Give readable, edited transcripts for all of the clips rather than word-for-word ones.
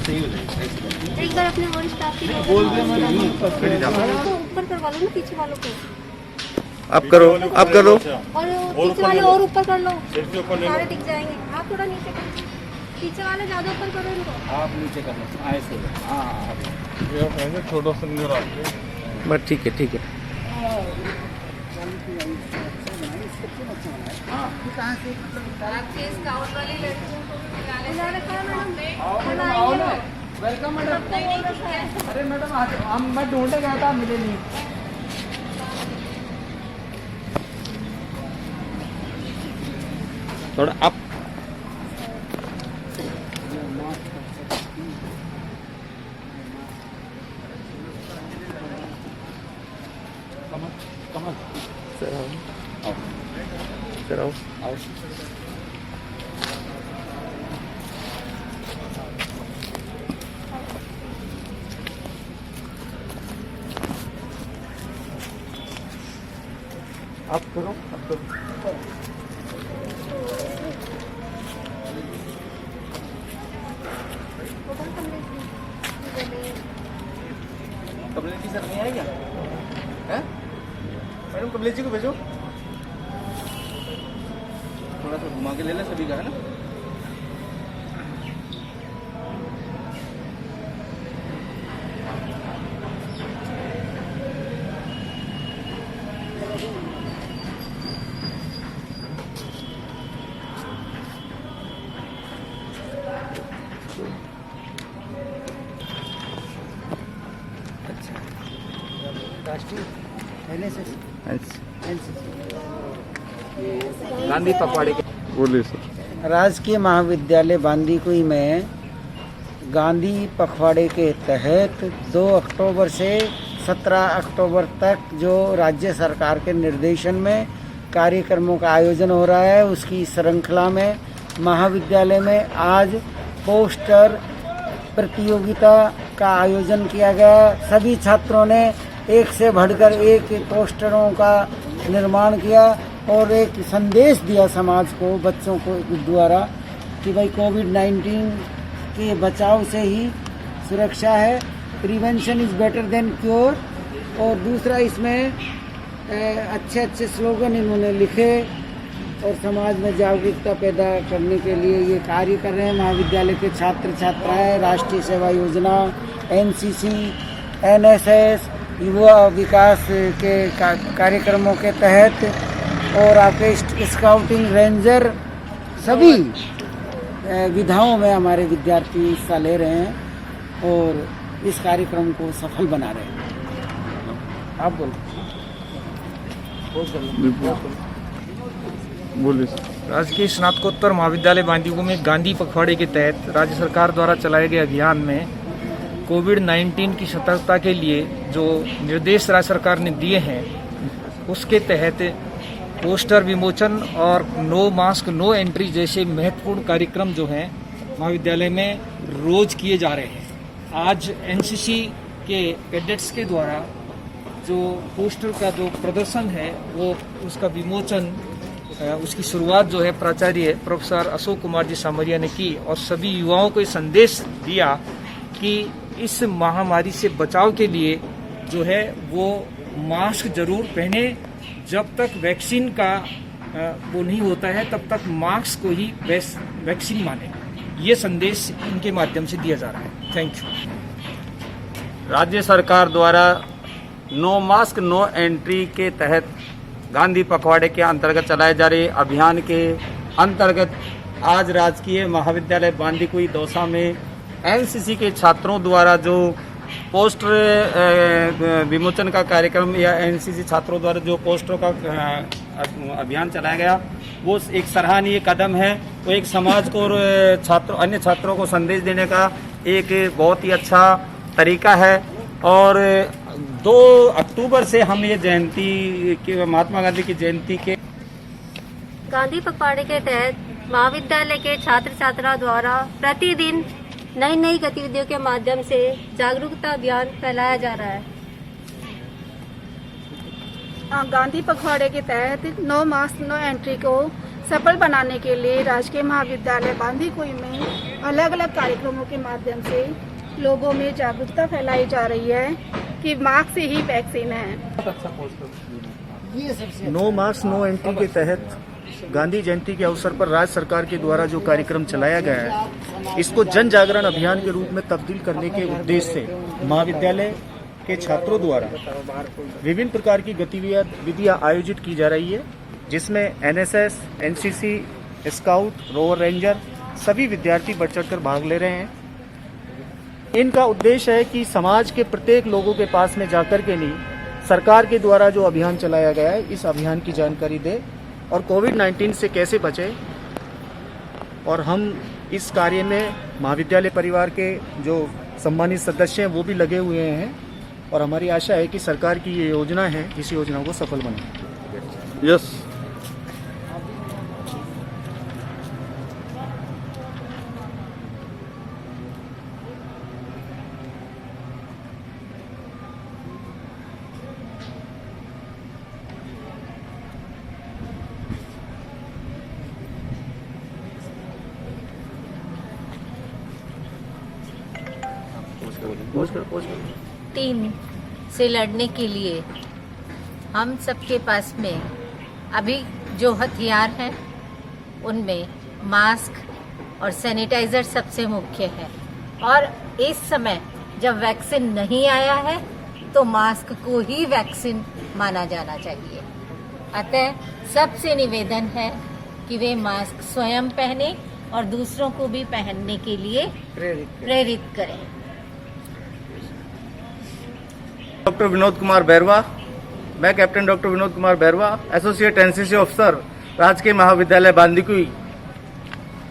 सही हो जाएगी। एक बार अपने और स्टाफ की बोल दे मैडम, ऊपर करवा लो ना, पीछे वालों को, आप करो, आप करो। और पीछे वाले और ऊपर कर लो, सारे दिख जाएंगे। आप थोड़ा नीचे करो, पीछे वाले ज्यादा ऊपर करो इनको। आप नीचे कर लो, ऐसे। हाँ छोटा सा बस ठीक है, ठीक है। आपके स्काउट वाली लड़कियों को भी बुला रखा है मैडम। Welcome madam. अरे मैडम मैं ढूंढने गया था, मिले नहीं। थोड़ा आप कमल सर आओ, सर आओ। आओ। आप करो, आप करो। कमलेश जी सर नहीं आए क्या? हैं? मैडम कमलेश जी को भेजो, थोड़ा सा घुमा के ले ले सभी का, है ना? गांधी पखवाड़े के बोलिए सर। राजकीय महाविद्यालय बांदीकुई में गांधी पखवाड़े के तहत 2 अक्टूबर से 17 अक्टूबर तक जो राज्य सरकार के निर्देशन में कार्यक्रमों का आयोजन हो रहा है, उसकी श्रृंखला में महाविद्यालय में आज पोस्टर प्रतियोगिता का आयोजन किया गया। सभी छात्रों ने एक से बढ़कर एक पोस्टरों का निर्माण किया और एक संदेश दिया समाज को, बच्चों को द्वारा, कि भाई कोविड-19 के बचाव से ही सुरक्षा है, prevention is better than cure. और दूसरा इसमें अच्छे अच्छे स्लोगन इन्होंने लिखे और समाज में जागरूकता पैदा करने के लिए ये कार्य कर रहे हैं। महाविद्यालय के छात्र छात्राएं राष्ट्रीय सेवा योजना, एनसीसी, एनएसएस, युवा विकास के कार्यक्रमों के तहत और आपके स्काउटिंग, रेंजर, सभी विधाओं में हमारे विद्यार्थी हिस्सा ले रहे हैं और इस कार्यक्रम को सफल बना रहे हैं। आप बोलिए। राजकीय स्नातकोत्तर महाविद्यालय बांदीकुई में गांधी पखवाड़े के तहत राज्य सरकार द्वारा चलाए गए अभियान में कोविड-19 की सतर्कता के लिए जो निर्देश राज्य सरकार ने दिए हैं, उसके तहत पोस्टर विमोचन और नो मास्क नो एंट्री जैसे महत्वपूर्ण कार्यक्रम जो हैं महाविद्यालय में रोज किए जा रहे हैं। आज एनसीसी के कैडेट्स के द्वारा जो पोस्टर का जो प्रदर्शन है, वो उसका विमोचन, उसकी शुरुआत जो है प्राचार्य प्रोफेसर अशोक कुमार जी सामरिया ने की और सभी युवाओं को ये संदेश दिया कि इस महामारी से बचाव के लिए जो है वो मास्क जरूर पहने। जब तक वैक्सीन का वो नहीं होता है तब तक मास्क को ही वैक्सीन माने। ये संदेश इनके माध्यम से दिया जा रहा है। Thank you. राज्य सरकार द्वारा नो मास्क नो एंट्री के तहत गांधी पखवाड़े के अंतर्गत चलाए जा रहे अभियान के अंतर्गत आज राजकीय महाविद्यालय बांदीकुई दौसा में एनसीसी के छात्रों द्वारा जो पोस्टर विमोचन का कार्यक्रम या एनसीसी छात्रों द्वारा जो पोस्टरों का अभियान चलाया गया, वो एक सराहनीय कदम है। वो एक समाज को और अन्य छात्रों को संदेश देने का एक बहुत ही अच्छा तरीका है। और 2 अक्टूबर से हम ये जयंती के महात्मा गांधी की जयंती के गांधी पखवाड़े के तहत महाविद्यालय के छात्र छात्रा द्वारा प्रतिदिन नई नई गतिविधियों के माध्यम से जागरूकता अभियान फैलाया जा रहा है। गांधी पखवाड़े के तहत नो मास्क नो एंट्री को सफल बनाने के लिए राजकीय महाविद्यालय बांदीकुई में अलग अलग कार्यक्रमों के माध्यम से लोगों में जागरूकता फैलाई जा रही है कि मास्क से ही वैक्सीन है। नो मास्क नो एंट्री के तहत गांधी जयंती के अवसर पर राज्य सरकार के द्वारा जो कार्यक्रम चलाया गया है, इसको जन जागरण अभियान के रूप में तब्दील करने के उद्देश्य से महाविद्यालय के छात्रों द्वारा विभिन्न प्रकार की गतिविधियां आयोजित की जा रही है, जिसमें NSS, NCC, scout, rover ranger सभी विद्यार्थी बढ़ चढ़कर भाग ले रहे हैं। इनका उद्देश्य है कि समाज के प्रत्येक लोगों के पास में जाकर के नहीं, सरकार के द्वारा जो अभियान चलाया गया है इस अभियान की जानकारी दे और कोविड-19 से कैसे बचे। और हम इस कार्य में महाविद्यालय परिवार के जो सम्मानित सदस्य हैं वो भी लगे हुए हैं और हमारी आशा है कि सरकार की ये योजना है, इस योजना को सफल बनाए। यस। टीम से लड़ने के लिए हम सबके पास में अभी जो हथियार हैं उनमें मास्क और सैनिटाइजर सबसे मुख्य है। और इस समय जब वैक्सीन नहीं आया है तो मास्क को ही वैक्सीन माना जाना चाहिए। अतः सबसे निवेदन है कि वे मास्क स्वयं पहने और दूसरों को भी पहनने के लिए प्रेरित करें। डॉक्टर विनोद कुमार बैरवा, मैं captain doctor Vinod Kumar Bairwa, associate NCC officer, राजकीय महाविद्यालय बांदीकुई।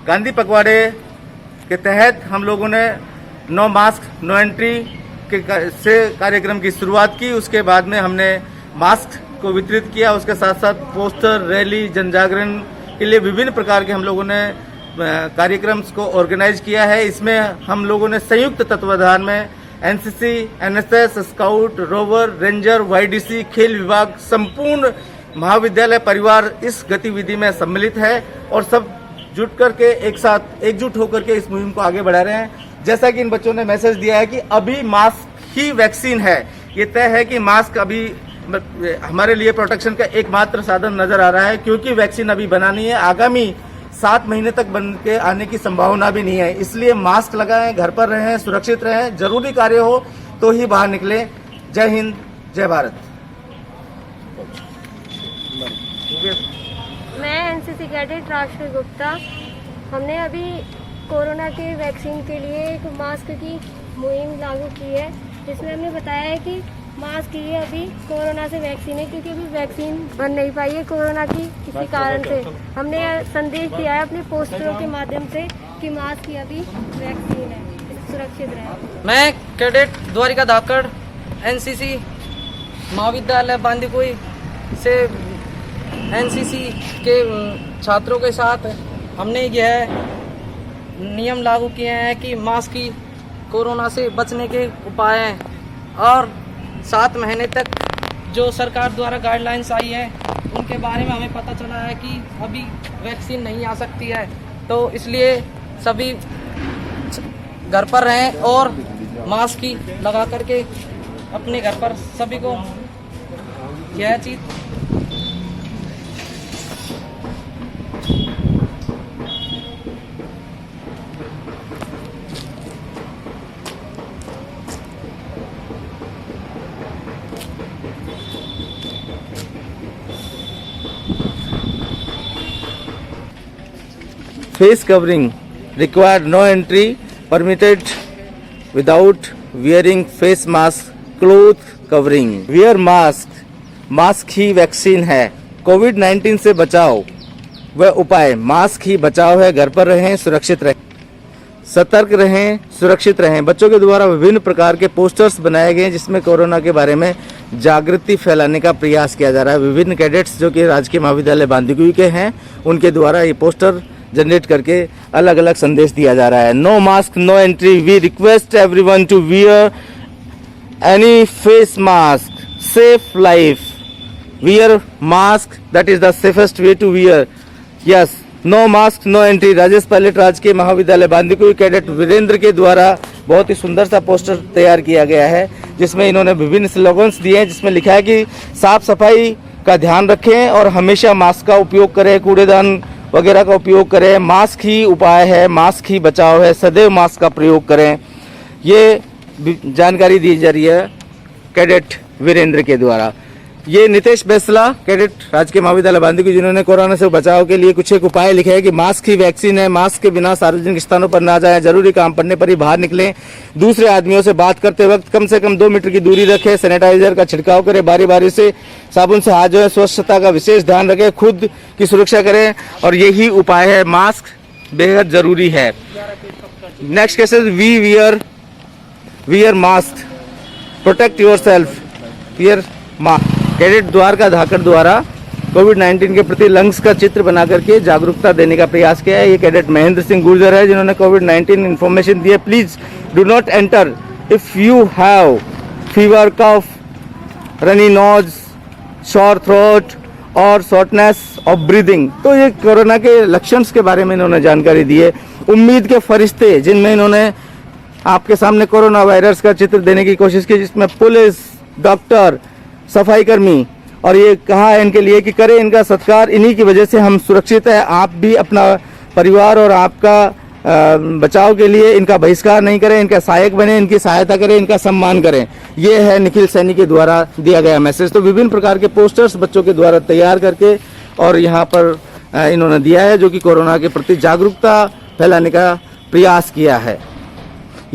गांधी पखवाड़े के तहत हम लोगों ने नो मास्क नो एंट्री से कार्यक्रम की शुरुआत की। उसके बाद में हमने मास्क को वितरित किया, उसके साथ साथ पोस्टर, रैली, जन जागरण के लिए विभिन्न प्रकार के हम लोगों ने कार्यक्रम को ऑर्गेनाइज किया है। इसमें हम लोगों ने संयुक्त तत्वाधान में NCC, NSS, scout, rover, ranger, YDC, खेल विभाग, संपूर्ण महाविद्यालय परिवार इस गतिविधि में सम्मिलित है और सब जुट करके एक साथ एकजुट होकर के इस मुहिम को आगे बढ़ा रहे हैं। जैसा कि इन बच्चों ने मैसेज दिया है कि अभी मास्क ही वैक्सीन है, ये तय है कि मास्क अभी हमारे लिए प्रोटेक्शन का एकमात्र साधन नजर आ रहा है, क्योंकि वैक्सीन अभी बना नहीं है। आगामी 7 महीने तक बन के आने की संभावना भी नहीं है। इसलिए मास्क लगाएं, घर पर रहें, सुरक्षित रहें, जरूरी कार्य हो तो ही बाहर निकलें। जय हिंद, जय भारत। मैं एनसीसी कैडेट राष्ट्रीय गुप्ता। हमने अभी कोरोना के वैक्सीन के लिए एक मास्क की मुहिम लागू की है, जिसमें हमने बताया है कि मास्क ये अभी कोरोना से वैक्सीन है, क्योंकि अभी वैक्सीन बन नहीं पाई है कोरोना की किसी कारण से। हमने संदेश दिया है अपने पोस्टरों के माध्यम से कि मास्क ही अभी वैक्सीन है, सुरक्षित रहे। मैं कैडेट द्वारिका धाकड़, एनसीसी महाविद्यालय बांदीकुई से एनसीसी के छात्रों के साथ हमने यह नियम लागू किए हैं कि मास्क की कोरोना से बचने के उपाय हैं और 7 महीने तक जो सरकार द्वारा गाइडलाइंस आई है उनके बारे में हमें पता चला है कि अभी वैक्सीन नहीं आ सकती है, तो इसलिए सभी घर पर रहें और मास्क ही लगा करके अपने घर पर सभी को यह चीज़ Face covering required, no entry permitted without wearing face mask, cloth covering. Wear mask, mask ही वैक्सीन है। कोविड-19 से बचाव व उपाय, मास्क ही बचाव है। घर पर रहें, सुरक्षित रहें, सतर्क रहें, सुरक्षित रहें। बच्चों के द्वारा विभिन्न प्रकार के पोस्टर्स बनाए गए हैं जिसमें कोरोना के बारे में जागृति फैलाने का प्रयास किया जा रहा है। विभिन्न कैडेट्स जो कि राजकीय महाविद्यालय बांदीकुई के हैं उनके द्वारा ये पोस्टर जनरेट करके अलग अलग संदेश दिया जा रहा है। No mask no entry, we request everyone to wear any face mask, safe life, wear mask, that is the safest way to wear yes, no mask no entry. Rajesh Pilot राजकीय महाविद्यालय बांदीकुई कैडेट वीरेंद्र के द्वारा बहुत ही सुंदर सा पोस्टर तैयार किया गया है, जिसमें इन्होंने विभिन्न स्लोगन्स दिए हैं, जिसमें लिखा है कि साफ सफाई का ध्यान रखें और हमेशा मास्क का उपयोग करें, कूड़ेदान वगैरह का उपयोग करें, मास्क ही उपाय है, मास्क ही बचाव है, सदैव मास्क का प्रयोग करें। ये जानकारी दी जा रही है कैडेट वीरेंद्र के द्वारा। ये नितेश बेसला कैडेट राजकीय महाविद्यालय बांदीकुई, जिन्होंने कोरोना से बचाव के लिए कुछ एक उपाय लिखे हैं कि मास्क ही वैक्सीन है, मास्क के बिना सार्वजनिक स्थानों पर ना जाएं, जरूरी काम पड़ने पर ही बाहर निकलें, दूसरे आदमियों से बात करते वक्त कम से कम 2 मीटर की दूरी रखें, सैनिटाइजर का छिड़काव करें, बारी बारी से साबुन से हाथ धोएं, स्वच्छता का विशेष ध्यान रखें, खुद की सुरक्षा करें और यही उपाय है, मास्क बेहद जरूरी है। Next case is we wear mask, protect yourself, wear mask. Cadet Dwarka Dhakad द्वारा कोविड-19 के प्रति लंग्स का चित्र बना करके जागरूकता देने का प्रयास किया है। ये कैडेट महेंद्र सिंह गुर्जर है, जिन्होंने कोविड-19 इन्फॉर्मेशन दी है। Please do not enter if you have fever, cough, runny nose, sore throat और शॉर्टनेस ऑफ ब्रीदिंग। तो ये कोरोना के लक्षण के बारे में इन्होंने जानकारी दी है। उम्मीद के फरिश्ते, जिनमें इन्होंने आपके सामने कोरोना वायरस का चित्र देने की कोशिश की, जिसमें पुलिस, डॉक्टर, सफाई कर्मी, और ये कहा है इनके लिए कि करें इनका सत्कार, इन्हीं की वजह से हम सुरक्षित है। आप भी अपना परिवार और आपका बचाव के लिए इनका बहिष्कार नहीं करें, इनका सहायक बने, इनकी सहायता करें, इनका सम्मान करें। ये है निखिल सैनी के द्वारा दिया गया मैसेज। तो विभिन्न प्रकार के पोस्टर्स बच्चों के द्वारा तैयार करके और यहाँ पर इन्होंने दिया है, जो कि कोरोना के प्रति जागरूकता फैलाने का प्रयास किया है।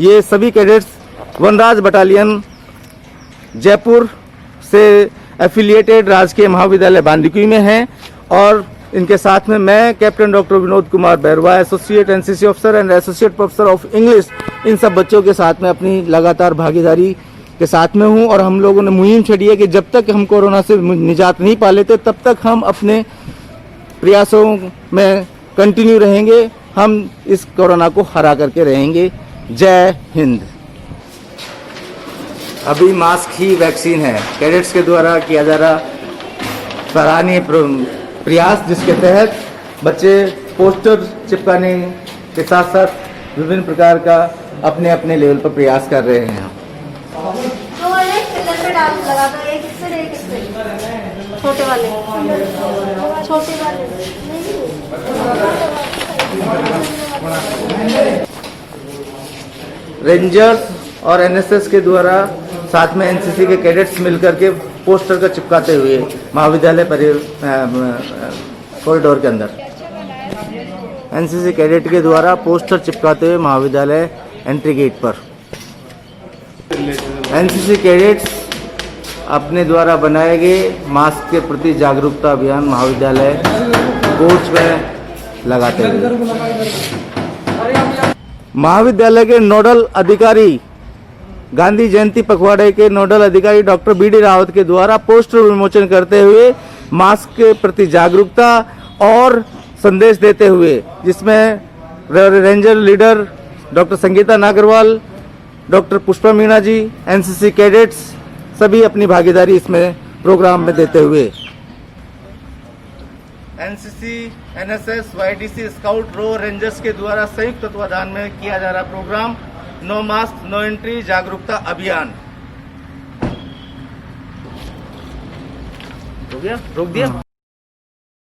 ये सभी कैडेट्स वनराज बटालियन जयपुर से एफिलिएटेड राजकीय महाविद्यालय बांदीकुई में हैं और इनके साथ में मैं captain doctor Vinod Kumar Bairwa, associate NCC officer and associate professor of English, इन सब बच्चों के साथ में अपनी लगातार भागीदारी के साथ में हूं। और हम लोगों ने मुहिम छेड़ी है कि जब तक हम कोरोना से निजात नहीं पा लेते, तब तक हम अपने प्रयासों में कंटिन्यू रहेंगे, हम इस कोरोना को हरा करके रहेंगे। जय हिंद। अभी मास्क ही वैक्सीन है, कैडेट्स के द्वारा किया जा रहा सराहनीय प्रयास, जिसके तहत बच्चे पोस्टर चिपकाने के साथ साथ विभिन्न प्रकार का अपने अपने लेवल पर प्रयास कर रहे हैं। रेंजर्स और एनएसएस के द्वारा साथ में एनसीसी के कैडेट्स मिलकर के पोस्टर का चिपकाते हुए महाविद्यालय कॉरिडोर के अंदर एनसीसी कैडेट के द्वारा पोस्टर चिपकाते हुए महाविद्यालय एंट्री गेट पर एनसीसी कैडेट्स अपने द्वारा बनाए गए मास्क के प्रति जागरूकता अभियान महाविद्यालय कोर्ट्स में लगाते हुए महाविद्यालय के नोडल अधिकारी गांधी जयंती पखवाड़े के नोडल अधिकारी डॉक्टर बीडी रावत के द्वारा पोस्टर विमोचन करते हुए मास्क के प्रति जागरूकता और संदेश देते हुए, जिसमें ranger leader doctor Sangeeta Nagarwal, doctor Pushpa Meena ji, NCC cadets सभी अपनी भागीदारी इसमें प्रोग्राम में देते हुए NCC, NSS, YDC, scout, rover, rangers के द्वारा संयुक्त तत्वाधान में किया जा रहा programme no mask no entry जागरूकता अभियान। हो गया? रोक दिया?